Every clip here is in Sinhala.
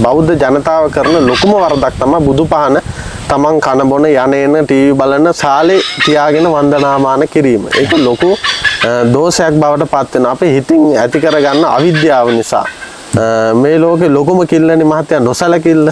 බෞද්ධ ජනතාව කරන ලොකුම වරදක් තමයි බුදු පහන තමන් කන බොන යන ටීවී බලන සාලේ තියාගෙන වන්දනාමාන කිරීම. ඒක ලොකු දෝෂයක් බවට පත් වෙනවා. අපි හිතින් ඇති කරගන්න අවිද්‍යාව නිසා. මේ ලෝකේ ලොකුම කිල්ලනේ මහත්තයා නොසලකිල්ල.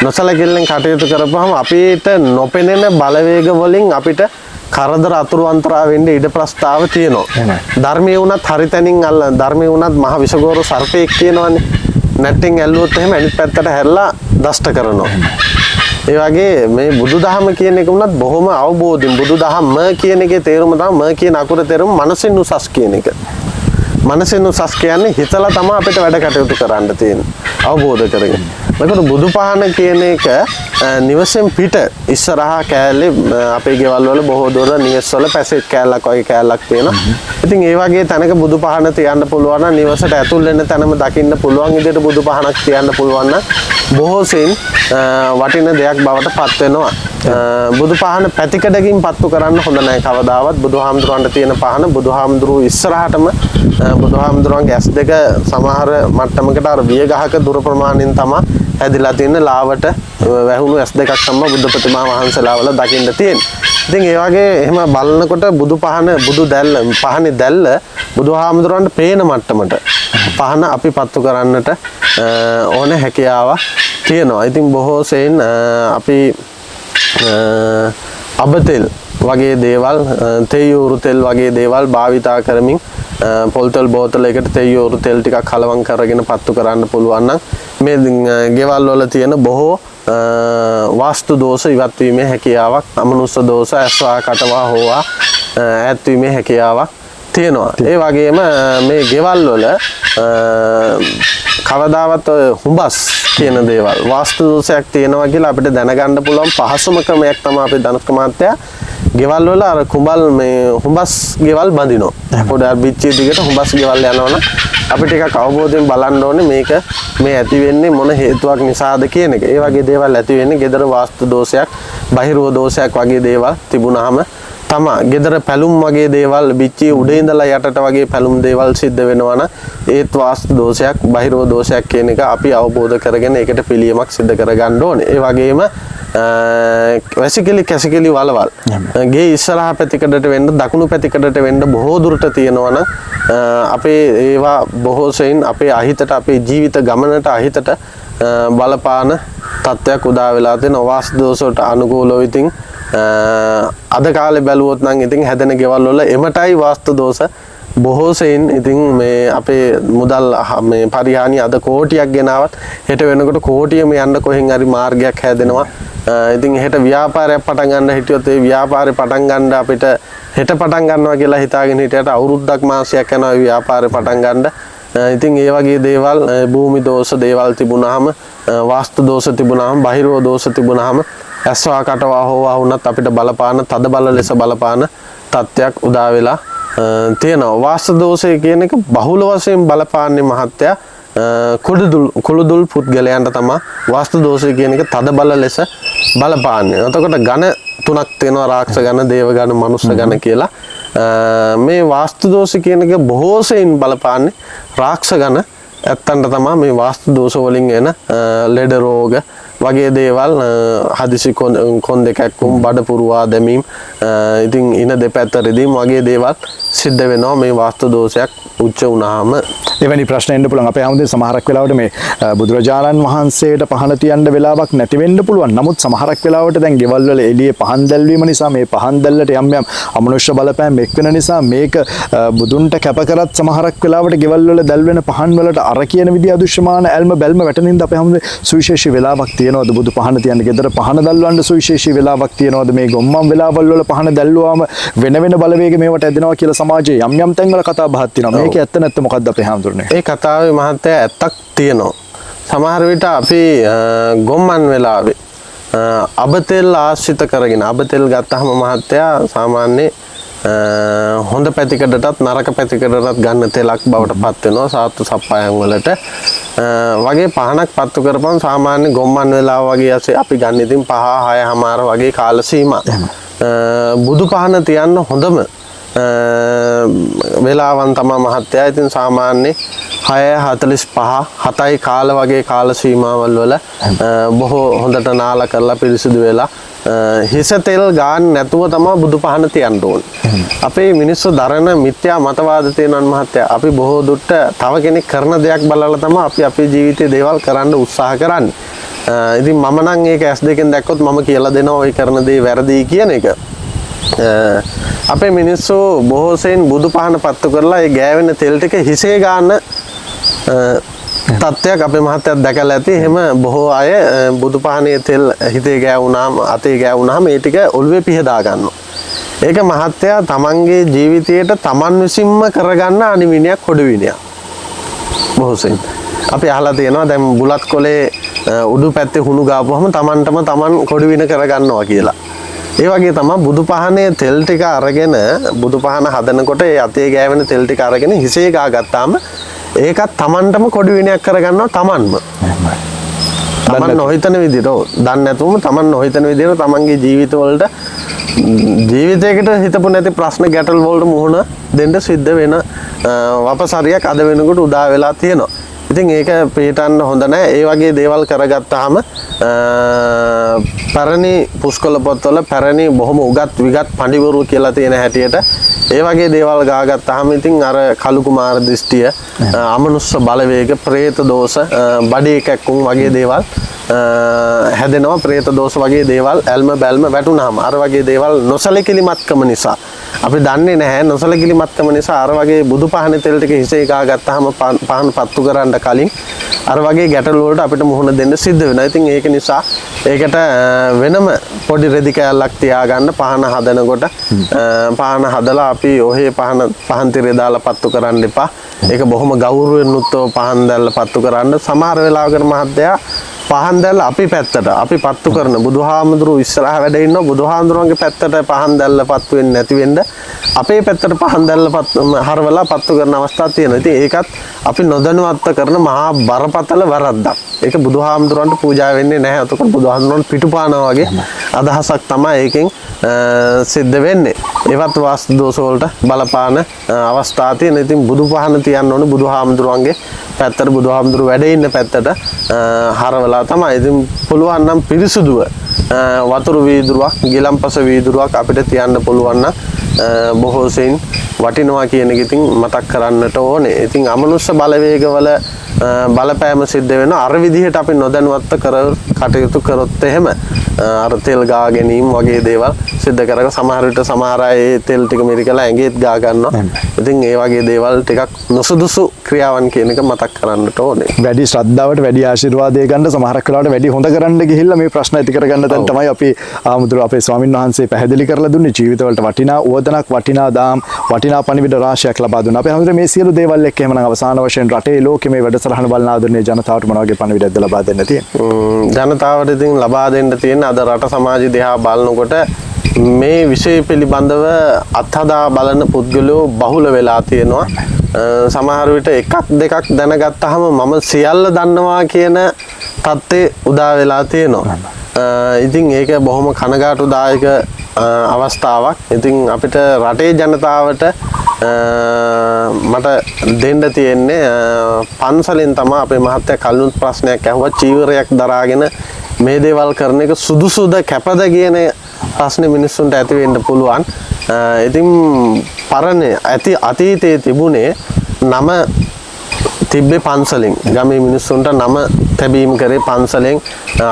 නොසලකිල්ලෙන් කටයුතු කරපුවාම අපිට නොපෙනෙන බලවේග වලින් අපිට කරදර අතුරු අන්තරා වෙන්න ඉඩ ප්‍රස්තාව තියෙනවා. ධර්මයේ වුණත් හරිතැනින් ධර්මයේ වුණත් මහ විසගෝරු සර්පෙක් කියනවනේ. නැට්ටෙන් ඇල්ලුවොත් එහෙම අනිත් පැත්තට හැරලා දෂ්ට කරනවා. ඒ වගේ මේ බුදුදහම කියන එක උනත් බොහොම අවබෝධයෙන් බුදුදහම කියන එකේ තේරුම තමයි කියන අකුර තේරුම මනසින් උසස් කියන එක. මනසින් උසස් කියන්නේ හිතලා තමයි අපිට වැඩ කටයුතු කරන්න තියෙන්නේ. අවබෝධ කරගෙන. ඒකට බුදු පහන කියන එක නිවසෙන් පිට ඉස්සරහා කෑල්ලේ අපේ ගෙවල් වල බොහෝ දුර නිවස් වල පැසෙට් කෑල්ලක් වගේ කෑල්ලක් තියෙනවා. ඉතින් ඒ වගේ තැනක බුදු පහන තියන්න පුළුවන් නම් නිවසට ඇතුල් වෙන්න තැනම දකින්න පුළුවන් විදිහට බුදු පහනක් තියන්න පුළුවන් නම් බොහෝ සෙයින් වටින දෙයක් බවට පත් වෙනවා. බුදු පහන පැතිකඩකින් පත්තු කරන්න හොඳ නැහැ කවදාවත්. බුදුහාමුදුරන්ට තියෙන පහන බුදුහාමුදුරුවෝ ඉස්සරහටම බුදුහාමුදුරන්ගේ ඇස් දෙක සමහර මට්ටමකට අර විය ගහක දුර ප්‍රමාණයෙන් තමයි හැදිලා තියෙන ලාවට වැහුණු ඇස් දෙකක් තමයි බුද්ධ ප්‍රතිමා වහන්සේලා වල දකින්න තියෙන්නේ. ඉතින් ඒ වගේ එහෙම බලනකොට බුදු පහන බුදු දැල්ල පහනේ දැල්ල බුදුහාමුදුරන්ට පේන මට්ටමට පහන අපි පත්තු කරන්නට ඕන හැකියාවක් තියෙනවා. ඉතින් බොහෝ සෙයින් අපි අබතෙල් වගේ දේවල් තෙයුරු තෙල් වගේ දේවල් භාවිතා කරමින් පොල් තෙල් බෝතලයකට තෙයුරු තෙල් ටිකක් කලවම් කරගෙන පත්තු කරන්න පුළුවන් නම් මේ ගෙවල් වල තියෙන බොහෝ වාස්තු දෝෂ ඉවත් වීමේ හැකියාවක් අමනුෂ්‍ය දෝෂ ඇස්වා කටවා හෝවා ඈත් වීමේ හැකියාවක් තියෙනවා. ඒ වගේම මේ ගෙවල් වල කවදාවත් හුඹස් කියන දේවල් වාස්තු දෝෂයක් තියෙනවා කියලා අපිට දැනගන්න පුළුවන් පහසුම ක්‍රමයක් තමයි අපේ ධනුෂ්ක මහත්තයා ගෙවල් වල අර කුඹල් මේ හුඹස් ගෙවල් බඳිනවා. පොඩ බිච්චිය දිගට හුඹස් ගෙවල් යනවනම් අපි ටිකක් අවබෝධයෙන් බලන්න ඕනේ මේක මේ ඇති වෙන්නේ මොන හේතුවක් නිසාද කියන එක. ඒ වගේ දේවල් ඇති වෙන්නේ ගෙදර වාස්තු දෝෂයක්, බහිරව දෝෂයක් වගේ දේවල් තිබුණාම තමයි. ගෙදර පැලුම් වගේ දේවල් බිච්චිය උඩ ඉඳලා යටට වගේ පැලුම් දේවල් සිද්ධ වෙනවා නම් ඒත් වාස්තු දෝෂයක්, බහිරව දෝෂයක් කියන එක අපි අවබෝධ කරගෙන ඒකට පිළියමක් සිද්ධ කරගන්න ඕනේ. ඒ වගේම වැසිකිලි කැසිකිලි වලවල් ගේ ඉස්සරහා පැතිකඩට වෙන්න දකුණු පැතිකඩට වෙන්න බොහෝ දුරට තියෙනවා නම් අපේ ඒවා බොහෝ සෙයින් අපේ අහිතට අපේ ජීවිත ගමනට අහිතට බලපාන තත්ත්වයක් උදා වෙලා තියෙනවා. වාස්තු දෝෂ වලට අනුකූලව ඉතින් අද කාලේ බැලුවොත් නම් ඉතින් හැදෙන ගෙවල් වල එමටයි වාස්තු දෝෂ බොහෝ සෙයින් ඉතින් මේ අපේ මුදල් මේ පරිහානිය අද කෝටියක් ගෙනාවත් හෙට වෙනකොට කෝටියම යන්න කොහෙන් හරි මාර්ගයක් හැදෙනවා. ඉතින් හෙට ව්‍යාපාරයක් පටන් ගන්න හිටියොත් ඒ ව්‍යාපාරේ පටන් ගන්න අපිට හෙට පටන් ගන්නවා කියලා හිතාගෙන හිටියට අවුරුද්දක් මාසයක් යනවා ව්‍යාපාරේ පටන් ගන්න. ඉතින් ඒ වගේ දේවල් භූමි දෝෂ දේවල් තිබුණාම වාස්තු දෝෂ තිබුණාම බහිරව දෝෂ තිබුණාම ඇස්වා කටවා හොවා වුණත් අපිට බලපාන තද බල ලෙස බලපාන තත්ත්වයක් උදා වෙලා තියෙනවා. වාස්තු දෝෂය කියන එක බහුල වශයෙන් බලපාන්නේ මහත්තයා කුළුදුල් පුද්ගලයන්ට තමයි වාස්තු දෝෂය කියන එක තද බල ලෙස බලපාන්නේ. එතකොට ඝන තුනක් තියෙනවා රාක්ෂ ඝන, දේව ඝන, මනුෂ්‍ය ඝන කියලා. මේ වාස්තු දෝෂ කියන එක බොහෝ සෙයින් බලපාන්නේ රාක්ෂ ඝන ඇත්තන්ට තමයි මේ වාස්තු දෝෂ වලින් එන ලෙඩ රෝග වගේ දේවල් හදිසි කොන් දෙකක්කුම් බඩ පුරවා දැමීම් ඉතින් ඉන දෙපැත්ත රෙදීම් වගේ දේවල් සිද්ධ වෙනවා මේ වාස්තු දෝෂයක් උච්ච වුණාම. එවැනි ප්‍රශ්න එන්න පුළුවන්. අපේ හැමෝටම සමහරක් වෙලාවට මේ බුදුරජාණන් වහන්සේට පහන තියන්න වෙලාවක් නැති වෙන්න පුළුවන්. නමුත් සමහරක් වෙලාවට දැන් ගෙවල් වල එළියේ පහන් දැල්වීම නිසා මේ පහන් දැල්ලට යම් යම් අමනුෂ්‍ය බලපෑම් එක් වෙන නිසා මේක බුදුන්ට කැප කරත් සමහරක් වෙලාවට ගෙවල් වල දැල්වෙන පහන් වලට අර කියන විදිහ අදුෂ්‍යමාන ඇල්ම බැල්ම වැටෙනින්ද අපේ හැමෝටම සුවිශේෂී වෙලාවක් තියෙනවද බුදු පහන තියන්න? ගෙදර පහන දැල්වන්න සුවිශේෂී වෙලාවක් තියෙනවද? මේ ගොම්මන් වෙලාවල් වල පහන දැල්වුවාම වෙන වෙන බලවේග මේවට ඇදෙනවා කියලා සමාජයේ යම් යම් තැන්වල කතා බහක් තියෙනවා. මේක ඇත්ත නැත්ත මොකද්ද අපේ හැමෝටම? ඒ කතාවේ මහත්තයා ඇත්තක් තියෙනවා. සමහර විට අපි ගොම්මන් වෙලාවේ අබතෙල් ආශ්‍රිත කරගෙන අබතෙල් ගත්තාම මහත්තයා සාමාන්‍ය හොඳ පැතිකඩටත් නරක පැතිකඩටත් ගන්න තෙලක් බවට පත් වෙනවා සාත්තු සප්පායන් වලට. වගේ පහනක් පත්තු කරපන් සාමාන්‍ය ගොම්මන් වෙලාව වගේ ඇසේ අපි ගන්න ඉතින් 5-6 හමාර වගේ කාල සීමා. බුදු පහන තියන්න හොඳම වෙලාවන් තමයි මහත්තයා. ඉතින් සාමාන්‍ය 6:45 7යි කාල වගේ කාල සීමාවල් වල බොහෝ හොඳට නාලා කරලා පිරිසිදු වෙලා හිස තෙල් ගාන්න නැතුව තමයි බුදු පහන තියන්න ඕනේ. අපේ මිනිස්සු දරන මිත්‍යා මතවාද තියෙනවා මහත්තයා. අපි බොහෝ දුරට තව කෙනෙක් කරන දෙයක් බලලා තමයි අපි අපේ ජීවිතේ දේවල් කරන්න උත්සාහ කරන්නේ. ඉතින් මම නම් ඒක S දෙකෙන් දැක්කොත් මම කියලා දෙනවා ඔය කරන දේ වැරදි කියන එක. අපේ මිනිස්සු බොහෝ සෙයින් බුදු පහන පත්තු කරලා ඒ ගෑවෙන තෙල් ටික හිසේ ගන්න තත්ත්වයක් අපේ මහත්තයත් දැකලා ඇති. එහෙම බොහෝ අය බුදු පහනේ තෙල් හිතේ ගෑවුනාම අතේ ගෑවුනාම ඒ ටික ඔළුවේ පිහදා ගන්නවා. ඒක මහත්තයා තමන්ගේ ජීවිතයට තමන් විසින්ම කරගන්න අනිවිනයක් කොඩු විනයක්. බොහෝ සෙයින් අපි අහලා තියෙනවා දැන් බුලත් කොලේ උඩු පැත්තේ හුණු ගාපුවම තමන්ටම තමන් කොඩු වින කරගන්නවා කියලා. ඒ වගේ තමයි බුදු පහනේ තෙල් ටික අරගෙන බුදු පහන හදනකොට ඒ අතේ ගෑවෙන තෙල් ටික අරගෙන හිසේ ගාගත්තාම ඒකත් තමන්ටම කොඩු විනයක් කරගන්නවා තමන්ම. තමන් නොහිතන විදිහට දන්නේ නැතුවම තමන් නොහිතන විදිහට තමන්ගේ ජීවිතවලට ජීවිතයකට හිතපු නැති ප්‍රශ්න ගැටල් වලට මුහුණ දෙන්න සිද්ධ වෙන වපසරියක් අද වෙනකොට උදා වෙලා තියෙනවා. ඉතින් ඒක පිළිටන්න හොඳ නැහැ. ඒ වගේ දේවල් කරගත්තාම පැරණි පුස්කොළ පොත්වල පැරණි බොහොම උගත් විගත් පඬිවරු කියලා තියෙන හැටියට ඒ වගේ දේවල් ගාගත්තාම ඉතින් අර කලු කුමාර දෘෂ්ටිය, අමනුෂ්‍ය බලවේග, പ്രേත දෝෂ, බඩේ කැක්කුම් වගේ දේවල් හැදෙනවා. പ്രേත දෝෂ වගේ දේවල් ඇල්ම බැල්ම වැටුනහම අර වගේ දේවල් නොසලකිලිමත්කම නිසා අපි දන්නේ නැහැ. නොසලකිලිමත්කම නිසා අර වගේ බුදු පහනේ තෙල් ටික හිසේ ගාගත්තාම පහන පත්තු කරන්න කලින් අර වගේ ගැටලු වලට අපිට මුහුණ දෙන්න සිද්ධ වෙනවා. ඉතින් ඒක නිසා ඒකට වෙනම පොඩි රෙදි කෑල්ලක් තියාගන්න පහන හදනකොට පහන හදලා අපි ඔහේ පහන් තිරේ දාලා පත්තු කරන්න එපා. ඒක බොහොම ගෞරවයෙන් උත්තව පහන් දැල්ල පත්තු කරන්න. සමහර වෙලාවකට මහත්තයා පහන් දැල්ල අපි පැත්තට අපි පත්තු කරන බුදුහාමුදුරු ඉස්සරහ වැඩ ඉන්නවා. බුදුහාමුදුරුවන්ගේ පැත්තට පහන් දැල්ල පත්තු වෙන්නේ නැති වෙන්න අපේ පැත්තට පහන් දැල්ල හරවලා පත්තු කරන අවස්ථා තියෙනවා. ඉතින් ඒකත් අපි නොදැනුවත්ව කරන මහා බරපතල වැරද්දක්. ඒක බුදුහාමුදුරන්ට පූජා වෙන්නේ නැහැ. එතකොට බුදුහාමුදුරන් පිටුපානවා වගේ අදහසක් තමයි ඒකෙන් සිද්ධ වෙන්නේ. ඒවත් වාස්තු දෝෂ වලට බලපාන අවස්ථා තියෙන. ඉතින් බුදු පහන තියන්න ඕනේ බුදුහාමුදුරන්ගේ පැත්තට, බුදුහාමුදුරු වැඩ ඉන්න පැත්තට හරවලා තමයි. ඉතින් පුළුවන් නම් පිරිසුදුව වතුරු වීදුරුවක්, ගිලම්පස වීදුරුවක් අපිට තියන්න පුළුවන් නම් බොහෝ සෙයින් වටිනවා කියන එක ඉතින් මතක් කරන්නට ඕනේ. ඉතින් අමනුෂ්‍ය බලවේගවල බලපෑම සිද්ධ වෙනවා. අර විදිහට අපි නොදැනුවත්ව කටයුතු කරොත් එහෙම අර තෙල් ගා ගැනීම වගේ දේවල් සිද්ධ කරගෙන සමහර විට සමහර අය ඒ තෙල් ටික මිරිකලා ඇඟේත් ගා ගන්නවා. ඉතින් ඒ වගේ දේවල් ටිකක් නොසුදුසු ක්‍රියාවන් කියන එක මතක් කරන්නට ඕනේ. වැඩි ශ්‍රද්ධාවට වැඩි ආශිර්වාදය ගන්න සමහරක් වෙලාවට වැඩි හොඳ කරන්න ගිහිල්ලා මේ ප්‍රශ්න ඇති කරගන්න දැන් තමයි අපි ආමුදුර අපේ ස්වාමින් වහන්සේ පැහැදිලි කරලා දුන්නේ ජීවිතවලට වටිනා උවදනක්, වටිනා දාම්, වටිනා පණිවිඩ රාශියක් ලබා දුන්නා. අපේ ආමුදුර මේ සියලු දේවල් එක්ක එහෙමනම් අවසාන වශයෙන් රටේ ලෝකෙ මේ වැඩසටහන බලන ආදරණීය ජනතාවට මොන වගේ පණිවිඩයක්ද ලබා දෙන්න තියෙන්නේ? ජනතාවට ඉතින් ලබා දෙන්න තියෙන අද රට සමාජය දිහා බලනකොට මේ විෂය පිළිබඳව අත්හදා බලන පුද්ගලයෝ බහුල වෙලා තියෙනවා. සමහර විට එකක් දෙකක් දැනගත්තාම මම සියල්ල දන්නවා කියන තත්ත්වේ උදා වෙලා තියෙනවා. ඉතින් ඒක බොහොම කනගාටුදායක අවස්ථාවක්. ඉතින් අපිට රටේ ජනතාවට මට දෙන්න තියෙන්නේ පන්සලෙන් තමයි අපේ මහත්තයා කලිනුත් ප්‍රශ්නයක් ඇහුවා. චීවරයක් දරාගෙන මේ දේවල් කරන එක සුදුසුද කැපද කියන ප්‍රශ්නේ මිනිස්සුන්ට ඇති වෙන්න පුළුවන්. ඉතින් පරණ අතීතයේ තිබුණේ නම තිබ්බේ පන්සලෙන්. ගමේ මිනිස්සුන්ට නම තැබීම කරේ පන්සලෙන්,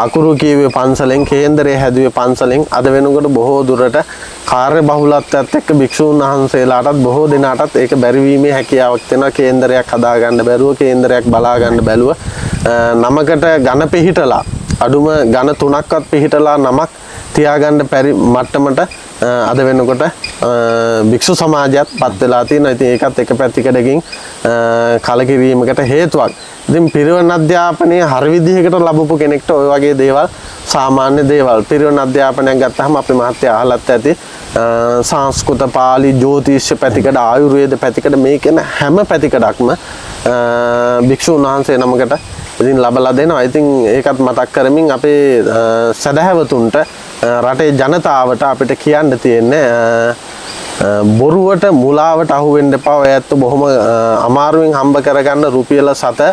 අකුරු කියුවේ පන්සලෙන්, කේන්දරය හැදුවේ පන්සලෙන්. අද වෙනකොට බොහෝ දුරට කාර්ය බහුලත්වයත් එක්ක භික්ෂූන් වහන්සේලාටත් බොහෝ දෙනාටත් ඒක බැරිවීමේ හැකියාවක් තියෙනවා. කේන්දරයක් හදාගන්න බැරුව, කේන්දරයක් බලාගන්න බැලුව, නමකට ඝන පිහිටලා අඩුම ඝන 3ක්වත් පිහිටලා නමක් තියාගන්න බැරි මට්ටමට අද වෙනකොට භික්ෂු සමාජයත් පත් වෙලා තියෙනවා. ඉතින් ඒකත් එක පැතිකඩකින් කලකිරීමකට හේතුවක්. ඉතින් පිරිවෙන් අධ්‍යාපනයේ හරි විදිහකට ලැබපු කෙනෙක්ට ওই වගේ දේවල් සාමාන්‍ය දේවල්. පිරිවෙන් අධ්‍යාපනයක් ගත්තාම අපේ මහත්තයා අහලත් ඇති සංස්කෘත, පාලි, ජ්‍යොතිෂ පැතිකඩ, ආයුර්වේද පැතිකඩ මේ කියන හැම පැතිකඩක්ම භික්ෂුන් වහන්සේ නමකට ඉතින් ලබලා දෙනවා. ඉතින් ඒකත් මතක් කරමින් අපේ සදහැවතුන්ට රටේ ජනතාවට අපිට කියන්න තියෙන්නේ බොරුවට මුලාවට අහු වෙන්න එපා. ඔය ඇත්ත බොහොම අමාරුවෙන් හම්බ කරගන්න රුපියල 7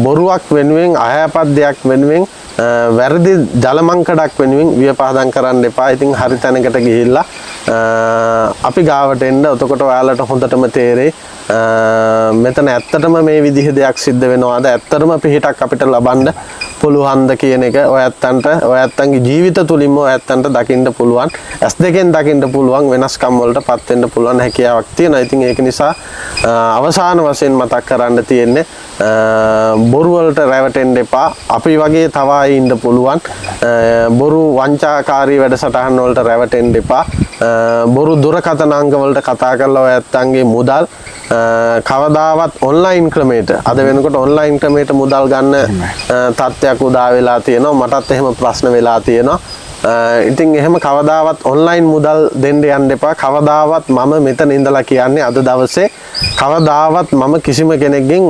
බොරුවක් වෙනුවෙන් අයහපත් දෙයක් වෙනුවෙන් වැරදි ජලමංකඩක් වෙනුවෙන් වියපහදම් කරන්න එපා. ඉතින් හරි තැනකට ගිහිල්ලා අපි ගාවට එන්න. එතකොට ඔයාලට හොඳටම තේරෙයි මෙතන ඇත්තටම මේ විදිහ දෙයක් සිද්ධ වෙනවාද, ඇත්තටම පිහිටක් අපිට ලබන්න පුළුවන්ද කියන එක ඔය ඇත්තන්ගේ ජීවිත තුලින්ම ඔය ඇත්තන්ට දකින්න පුළුවන්. ඇස් දෙකෙන් දකින්න පුළුවන් වෙනස්කම් වලටපත් වෙන්න පුළුවන් හැකියාවක් තියෙනවා. ඉතින් ඒක නිසා අවසාන වශයෙන් මතක් කරන්න තියෙන්නේ බොරු වලට රැවටෙන්න එපා. අපි වගේ තව අය ඉන්න පුළුවන්. බොරු වංචාකාරී වැඩසටහන් වලට රැවටෙන්න එපා. බොරු දුරකථන අංග වලට කතා කරලා ඔය ඇත්තන්ගේ මුදල් කවදාවත් ඔන්ලයින් ක්‍රමයට අද වෙනකොට ඔන්ලයින් ක්‍රමයට මුදල් ගන්න තත්ත්වයක් උදා වෙලා තියෙනවා. මටත් එහෙම ප්‍රශ්න වෙලා තියෙනවා. ඉතින් එහෙම කවදාවත් ඔන්ලයින් මුදල් දෙන්න යන්න එපා. කවදාවත් මම මෙතන ඉඳලා කියන්නේ අද දවසේ කවදාවත් මම කිසිම කෙනෙක්ගෙන්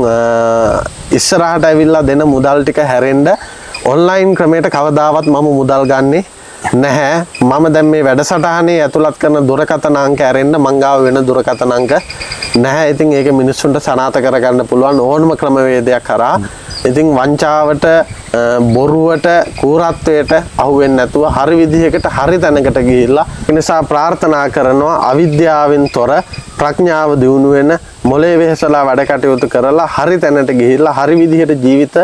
ඉස්සරහට ඇවිල්ලා දෙන මුදල් ටික හැරෙන්න ඔන්ලයින් ක්‍රමයට කවදාවත් මම මුදල් ගන්නේ නැහැ. මම දැන් මේ වැඩසටහනේ ඇතුළත් කරන දුරකථන අංක ඇරෙන්න මං ගාව වෙන දුරකථන අංක නැහැ. ඉතින් ඒක මිනිස්සුන්ට සනාථ කරගන්න පුළුවන් ඕනම ක්‍රමවේදයක් කරා. ඉතින් වංචාවට බොරුවට කූරත්වයට අහු වෙන්නේ නැතුව හරි විදිහකට හරි තැනකට ගිහිල්ලා ඒ නිසා ප්‍රාර්ථනා කරනවා අවිද්‍යාවෙන් තොර ප්‍රඥාව දියුණු වෙන මොලේ වෙහසලා වැඩ කටයුතු කරලා හරි තැනට ගිහිල්ලා හරි විදිහට ජීවිත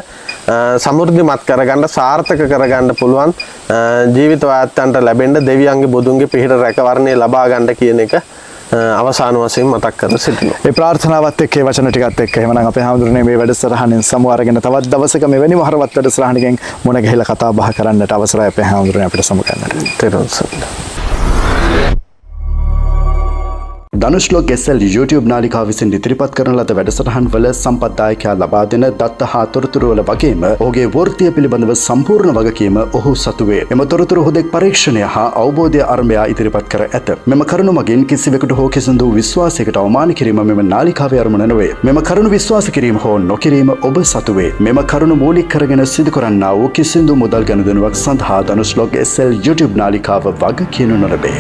සමෘද්ධිමත් කරගන්න සාර්ථක කරගන්න පුළුවන් ජීවිත වාත්තන්ට ලැබෙන්න දෙවියන්ගේ බුදුන්ගේ පිහිට රැකවරණය ලබා ගන්න කියන එක අවසාන වශයෙන් මතක් කර සිටිනවා. ඒ ප්‍රාර්ථනාවත් එක්ක ඒ වචන ටිකත් එක්ක එහෙමනම් අපේ හැමදෙරේ මේ වැඩසටහනින් සමු අරගෙන තවත් දවසක මෙවැනි මහරවත් වැඩසටහනකින් මුණ ගැහිලා කතා බහ කරන්නට අවසරයි අපේ හැමදෙරේ අපිට සමු ගන්නට. තෙරුවන් සරණයි. ධනුෂ්ලෝක් SL YouTube නාලිකාව විසින් ඉදිරිපත් කරන ලද වැඩසටහන් වල සම්පත්දායකයා ලබා දෙන දත්ත හා තොරතුරු වල වගේම ඔහුගේ වෘත්තිය පිළිබඳව සම්පූර්ණ වගකීම ඔහු සතු වේ. එම තොරතුරු හුදෙක් පරීක්ෂණය හා අවබෝධය අරඹයා ඉදිරිපත් කර ඇත. මෙම කරුණු මගින් කිසිවෙකුට හෝ කිසිදු විශ්වාසයකට අවමාන කිරීම මෙම නාලිකාවේ අරමුණ නොවේ. මෙම කරුණු විශ්වාස කිරීම හෝ නොකිරීම ඔබ සතු වේ. මෙම කරුණු මූලික කරගෙන සිදු කරන්නා වූ කිසිදු මුදල් ගනුදෙනුවක් සඳහා ධනුෂ්ලෝක් SL YouTube නාලිකාව වග කියනු නොලබේ.